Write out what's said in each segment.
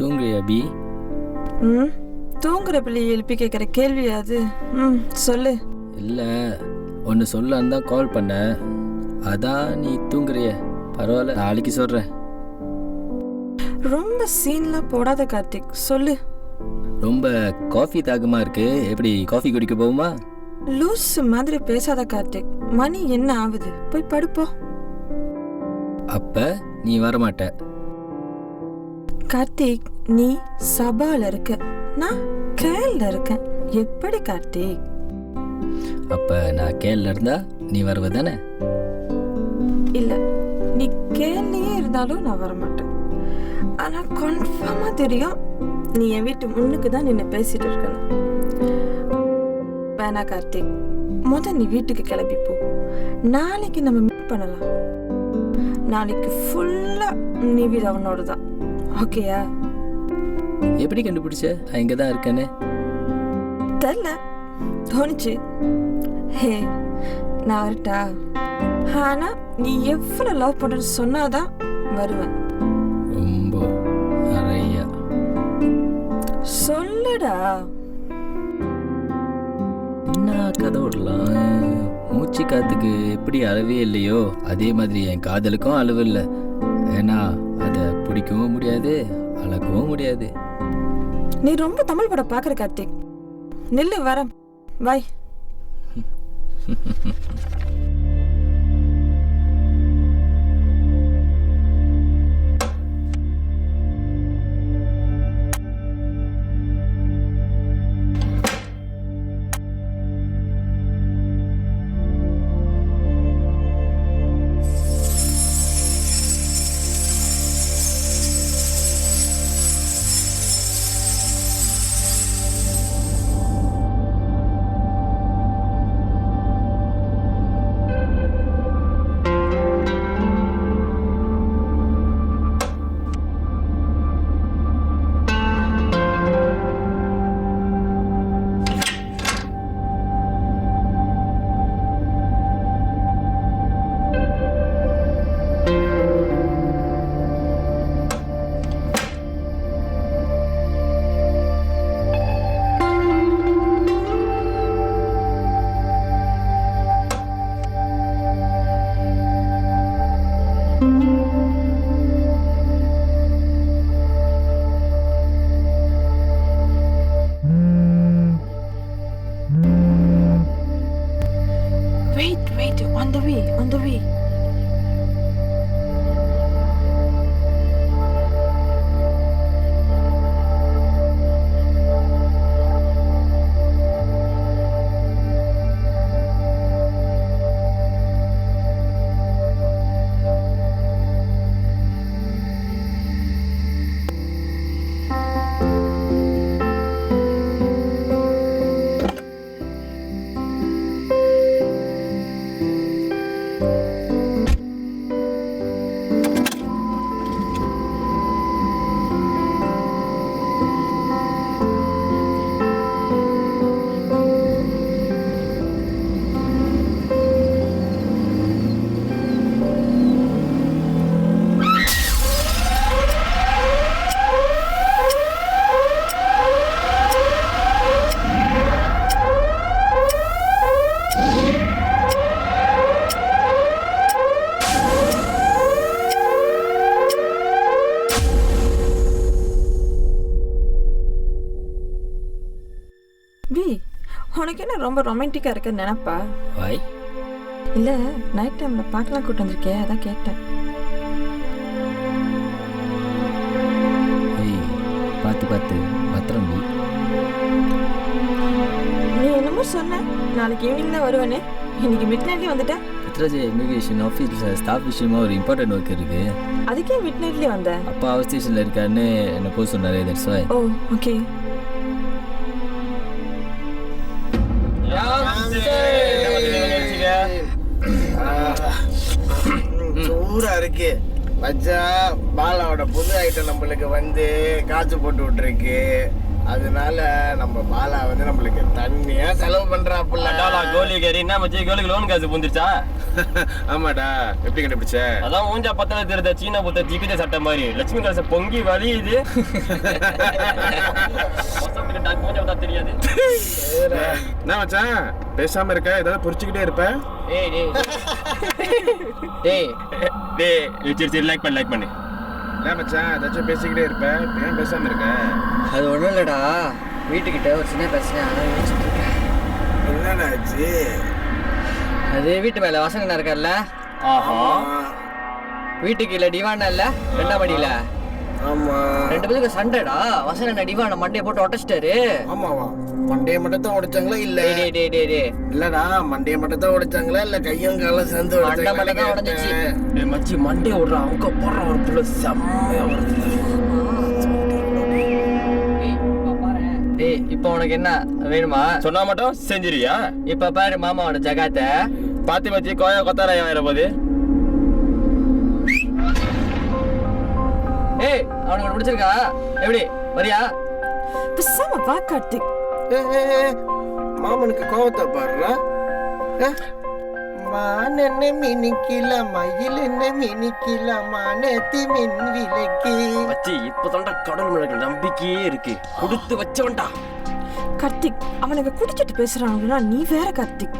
தூங்குறியா அபி? ம் தூங்குற பிள்ளையை எழுப்பி கேட்குற கேள்வி அது. சொல்லு. இல்லை, ஒன்று சொல்லலான்னு தான் கால் பண்ணேன். அதான் நீ தூங்குறிய. பரவாயில்ல, நாளைக்கு சொல்கிறேன். ரொம்ப சீன்லாம் போடாத கார்த்திக், சொல்லு. ரொம்ப காஃபி தாகமாக இருக்கு. எப்படி காஃபி குடிக்க போகுமா? லூஸ் மாதிரி பேசாத கார்த்திக். மணி என்ன ஆகுது? போய் படுப்போம். அப்போ நீ வரமாட்ட. கார்த்திக், நீ சபால இருக்க, நான் கேள்ல இருக்கேன். எப்படி கார்த்திக்? அப்போ நான் கேள்ல இருந்தா நீ வருவதானே? இல்ல, நீ கேள்லையே இருந்தாலும் நான் வரமாட்டேன். ஆனா கன்ஃபார்மா தெரியும், நீ என் வீட்டு முன்னுக்கு தான் நின்று பேசிட்டு இருக்கணும். வேணா கார்த்திக், நீ வீட்டுக்கு கிளம்பி போ. நாளைக்கு நம்ம மீட் பண்ணலாம். நாளைக்கு ஃபுல்லா நீ வீடு அவனோட தான். ஓகேயா? எப்படி கண்டுபிடிச்ச நான் இங்கே தான் இருக்கேன்னு? தெரியல, தோணுச்சு. ஹே, நான் வரட்டா? ஆனா நீ எவ்வளவு லவ் பண்றன்னு சொன்னாதான் வருவேன். ரொம்ப நிறையா சொல்லுடா. என்ன கதை விடலாம்? மூச்சு காத்துக்கு எப்படி அளவே இல்லையோ அதே மாதிரி என் காதலுக்கும் அளவு இல்லை. ஏன்னா அதை பிடிக்கவும் முடியாது, அளக்கவும் முடியாது. நீ ரொம்ப தமிழ் படம் பாக்குற கார்த்திக். நில்லு, வரேன். Bye. Wait, on the way. பி, உனக்கு என்ன ரொம்ப ரொமான்டிக்கா இருக்க நினைப்பா? வாய் இல்ல, நைட் டைம்ல பார்க்கலாம் கூட்டு வந்திருக்கே, அதான் கேட்டேன். ஏய், பார்த்து பத்திரம் பி. நீ என்னமோ சொன்ன, நாளைக்கு ஈவினிங் தான் வருவேன்னு. இன்னைக்கு மிட் நைட்லயே வந்துட்டேன். பித்ராஜ் இமிகிரேஷன் ஆஃபீஸில் ஸ்டாஃப் விஷயமா ஒரு இம்பார்ட்டன்ட் ஒர்க் இருக்கு. அதுக்கே மிட் நைட்லயே வந்த? அப்பா ஹவுஸ் ஸ்டேஷனில் இருக்காருன்னு என்ன போக சொன்னார். That's why. Oh, okay. சூடா இருக்கு மச்சான். பாலாவோட புது ஐட்டம் நம்மளுக்கு வந்து காய்ச்சி போட்டு விட்டுருக்கு. அதனால நம்ம பாலா வந்து நம்மளுக்கு தண்ணியா செலவு பண்றாப்புல. அடாலா கோலிகாரி என்ன மச்சி, கோலிக்கு லோன் காசு புந்துருச்சா? ஆமாடா, எப்படி கண்டுபிடிச்ச? அதான் ஊஞ்சா பத்தல தெரியுத சீனா புத்த ஜிகித சட்டை மாதிரி லட்சுமி கலச பொங்கி வலியுது. ஊஞ்சா பத்தா தெரியாது. என்ன மச்சான் பேசாம இருக்க? ஏதாவது புரிச்சுக்கிட்டே இருப்ப? டேய் டேய் டேய் டேய் சரி சரி லைக் பண்ணு. என்ன மச்சான் ஏதாச்சும் பேசிக்கிட்டே இருப்ப, ஏன் பேசாம இருக்க? அது ஒன்றும் இல்லைடா, வீட்டுக்கிட்ட ஒரு சின்ன பிரச்சனை, அதான் யோசிச்சுட்டு இருக்கேன். என்னடா ஆச்சு? அது வீட்டு மேலே வசனம் இருக்கார்ல, ஆஹா வீட்டுக்கு இல்லை டிவானா இல்லை, 2ஆம் அடியில ஆமா 2 பேருக்கு சண்டைடா. வசன டிவான மண்டையை போட்டு உடச்சிட்டாரு. ஆமாவா? மண்டைய மட்டும் தான் உடைச்சாங்களா இல்ல? டேய் டேய் டேய் டேய் இல்லடா, மண்டைய மட்டும் தான் உடைச்சாங்களா இல்ல கையும் காலும் சேர்ந்து மண்டை மட்டும் தான் உடஞ்சிச்சு. டேய் மச்சி மண்டே ஓடுறா, அவங்க போடுற ஒரு புள்ள செம்மையா வருது. டேய் இப்போ உனக்கு என்ன வேணுமா? சொன்னா மட்டும் செஞ்சிரியா? இப்ப பாரு மாமாவோட ஜகாத்த. பாத்தி மச்சி கோயா கொத்தாராயம் ஆயிர போது. ஏய் அவனுக்கு பிடிச்சிருக்கா? எப்படி வரியா? பேசாம வா கார்த்திக். மாமனுக்கு கோவத்தை பாடுறா. மான் என்ன மினிக்கில மயில் என்ன மினிக்கில மானத்தி மின் விலக்கி. மச்சி இப்பதான்டா கடல் மேல நம்பிக்கையே இருக்கு, கொடுத்து வச்சவன்டா. கார்த்திக் அவனுக்கு குடிச்சிட்டு பேசுறாங்கன்னா நீ வேற கார்த்திக்.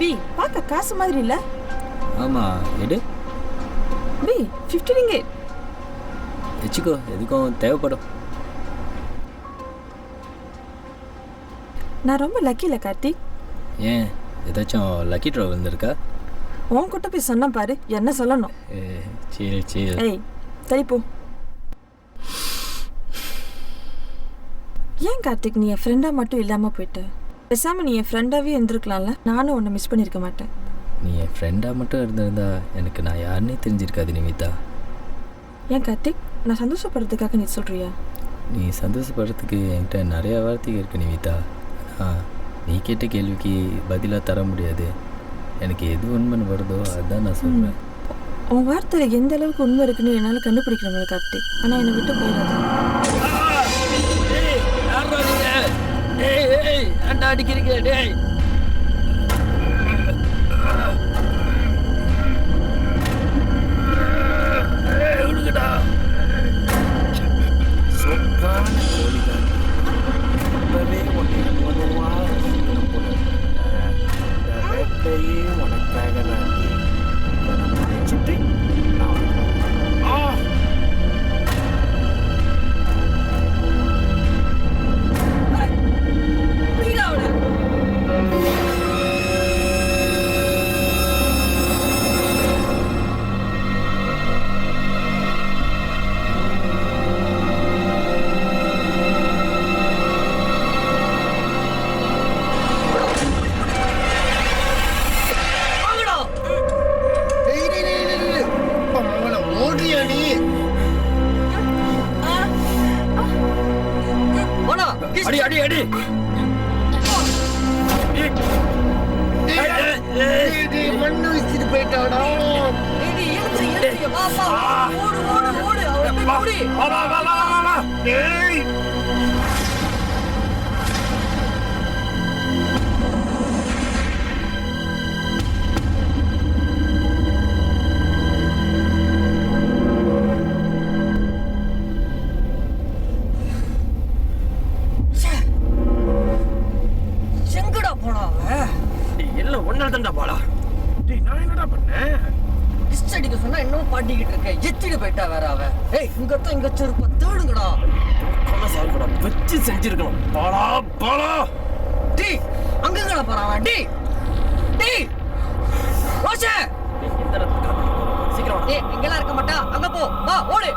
பி பார்க்க காசு மாதிரி இல்ல? ஆமாம் எடு, பி 50 ringgit. வச்சுக்கோ, எதுக்கும் தேவைப்படும். நான் ரொம்ப லக்கி இல்ல கார்த்திக். ஏன் ஏதாச்சும் லக்கி ட்ரா வந்திருக்கா? உன்கிட்ட போய் சொன்ன பாரு, என்ன சொல்லணும்? சரி சரி. ஏய் சரி போ. ஏன் கார்த்திக் நீ என் ஃப்ரெண்டா மட்டும் இல்லாம போயிட்ட? பேசாம நீ என் ஃப்ரெண்டாவே இருந்திருக்கலாம்ல, நானும் உன்னை மிஸ் பண்ணிருக்க மாட்டேன். நீ என் ஃப்ரெண்டாக மட்டும் இருந்திருந்தா எனக்கு நான் யாருன்னே தெரிஞ்சிருக்காது நிமிதா. ஏன் கார்த்திக் நான் சந்தோஷப்படுறதுக்காக நீ சொல்றியா? நீ சந்தோஷப்படுறதுக்கு என்கிட்ட நிறையா வார்த்தைகள் இருக்கு நிமிதா. ஆனால் நீ கேட்ட கேள்விக்கு பதிலாக தர முடியாது. எனக்கு எது உண்மைன்னு வருதோ அதுதான் நான் சொல்கிறேன். உன் வார்த்தையில எந்த அளவுக்கு உண்மை இருக்குன்னு என்னால் கண்டுபிடிக்க முடியல கார்த்திக். ஆனால் என்னை விட்டு போயிடாது. அடிக்கிறீங்க டேய். சொக்கான கோழிதான். இப்பவே உன்னை ஒருவா ரசிக்கணும் போல. இந்த வேட்டையே உனக்காக நான் நினைச்சிட்டு அடி அடி அடி. மண்ணு வச்சுட்டு போயிட்டாடா. எங்கடா போனா அவன்? எல்லாம் ஒன்னால தான்டா பாலா. டேய் நான் என்னடா பண்ணேன்? டிஸ்ட் அடிக்க சொன்னா இன்னும் பாட்டிக்கிட்டு இருக்கேன். எத்திட்டு போயிட்டா வேற அவன். ஏய் இங்கத்தான் இங்க வச்சிருப்ப, தேடுங்கடா. கொலை சால்கடா வச்சு செஞ்சிருக்கணும். பாலா பாலா. டேய் அங்கங்கடா போறான் அவன். டேய் டேய் ரோஷே. இந்த இடத்துல சீக்கிரம் வா. ஏய் இங்கெல்லாம் இருக்க மாட்டா, அங்க போ, வா ஓடு.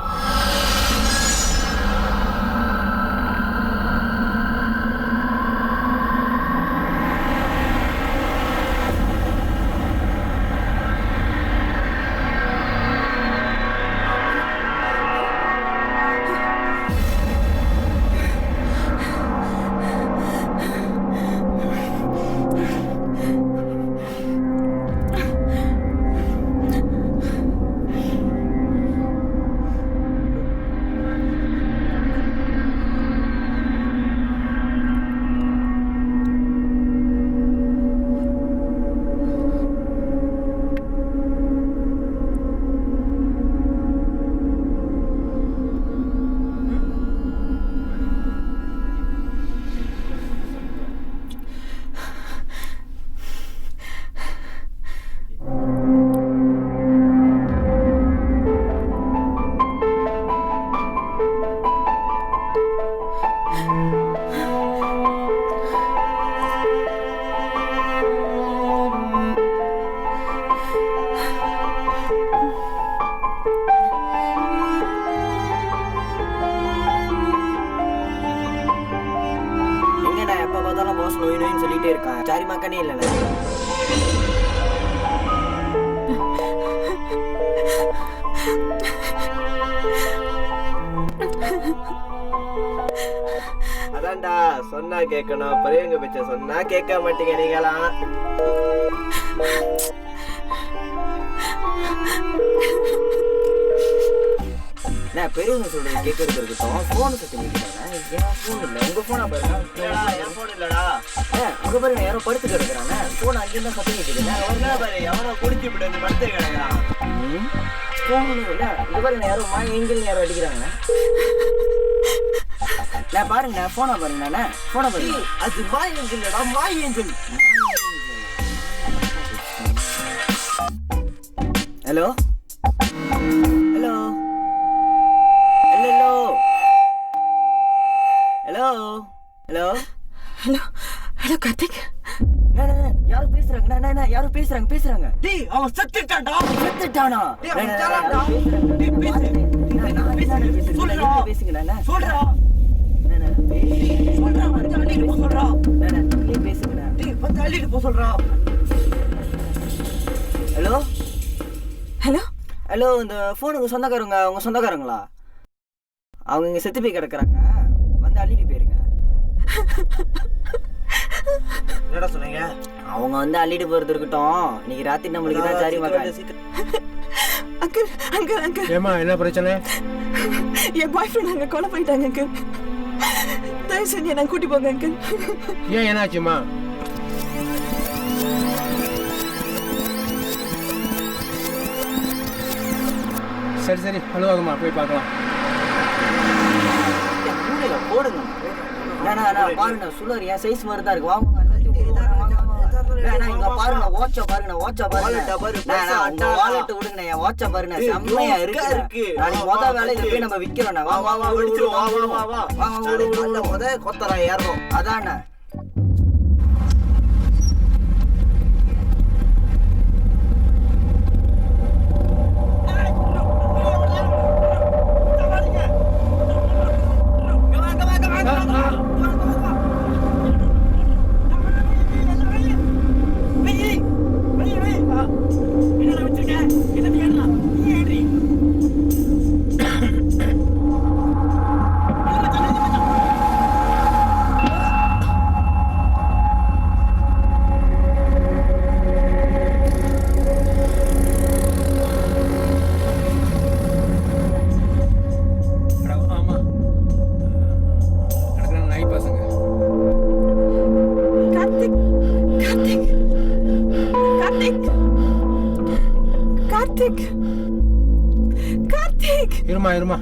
நோய் நோயின்னு சொல்லிட்டே இருக்கான். சாரி மக்கனே இல்லைண்ணே. அதான்டா சொன்னா கேட்கணும், பெரியவங்க பேச்ச சொன்னா கேட்க மாட்டீங்க நீங்களாம். நான் பெரியவங்க சொல்றது கேட்கறது இருக்கட்டும். போன் சத்தம் கேட்கிறாங்க. என் போன் இல்ல, உங்க போனா பாருங்க. என் போன் இல்லடா. அங்க பாருங்க யாரோ படுத்து கிடக்குறாங்க. போன் அங்கேயும் சத்தம் கேட்குது. எவனோ குடிச்சு விட்டு வந்து படுத்து கிடக்குறான். போன் இல்ல, இங்க பாருங்க யாரோ எங்கில் யாரோ அடிக்கிறாங்க. நான் பாருங்க போனை பாருங்க. போனை பாருங்க. அது my angel, my angel. Hello hello hello hello hello hello hello Karthik. யாரும் பேசுறாங்க. யாரும் பேசுறாங்க. டேய் அவன் செத்துட்டான்டா. செத்துட்டானா? பேசுங்கடா. சொல்றா ஹலோ ஹலோ ஹலோ, இந்த போனுக்கு சொந்தக்காரங்க உங்க சொந்தக்காரங்களா? அவங்க இங்க செத்து போய் கிடக்குறாங்க, வந்து அள்ளிட்டு போயிருங்க. என்னடா சொன்னீங்க? அவங்க வந்து அள்ளிட்டு போறது இருக்கட்டும், இன்னைக்கு ராத்திரி நம்மளுக்கு தான் சாரி மக்கள். Uncle uncle uncle. ஏமா என்ன பிரச்சனை? என் பாய் ஃப்ரெண்ட் அங்க கொலை போயிட்டாங்க அங்கிள். தயவு செஞ்சு நான் கூட்டி போங்க அங்கிள். ஏன் என்னாச்சுமா? சரி அழுவாதம்மா, போய் பார்க்கலாம். போடுங்க பாருங்க, சுலர் என் சைஸ் மாதிரி தான் இருக்கு. வாங்க பாருங்க, வாட்ச பாருங்க. வாலெட் விடுங்க, என் வாட்ச பாருங்க. செம்மையா இருக்கு. மொத வேலையில போய் நம்ம விக்கிறோம். முத கொத்தரா ஏறணும். அதான இருமா